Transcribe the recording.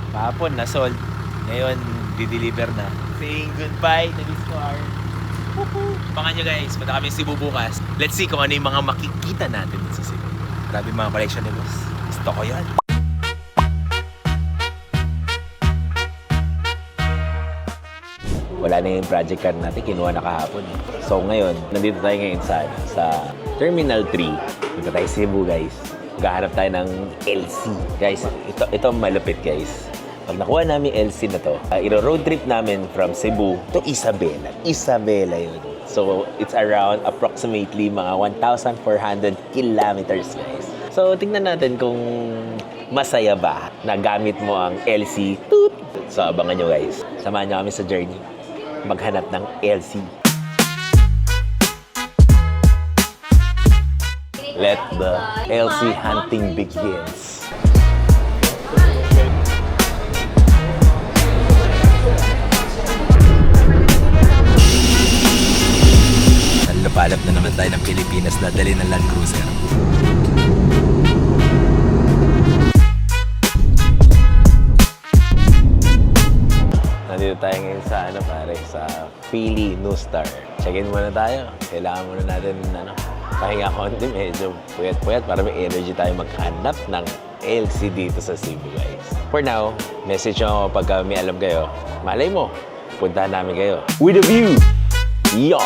Kahapon na sold. Ngayon, di-deliver na. Saying goodbye to this car. Abangan nyo guys, punta kami sa Cebu bukas. Let's see kung ano yung mga makikita natin sa Cebu. Grabe mga collection ni boss. Gusto ko yan. Wala na yung project car natin, kinuha na kahapon. So ngayon, nandito tayo ngayon sa Terminal 3. Punta tayo sa Cebu guys. Gahanap tayo ng LC. Guys, ito malupit guys. Pag nakuha namin LC na to, iro-road trip namin from Cebu to Isabela. Isabela yun. So, it's around approximately mga 1,400 kilometers, guys. So, tingnan natin kung masaya ba na gamit mo ang LC. Toot! So, abangan nyo, guys. Samahan nyo kami sa journey. Maghanap ng LC. Let the LC hunting begins. Napalap na naman tayo ng Pilipinas na dali ng Land Cruiser. Nandito tayo ngayon sa sa Philly New Star. Check-in muna tayo. Kailangan muna natin pahinga konti, medyo puyat-puyat para may energy tayo maghanap ng LC dito sa Cebu guys. For now, message nyo ako pagka may alam kayo. Malay mo, puntahan namin kayo. With a view! Yo!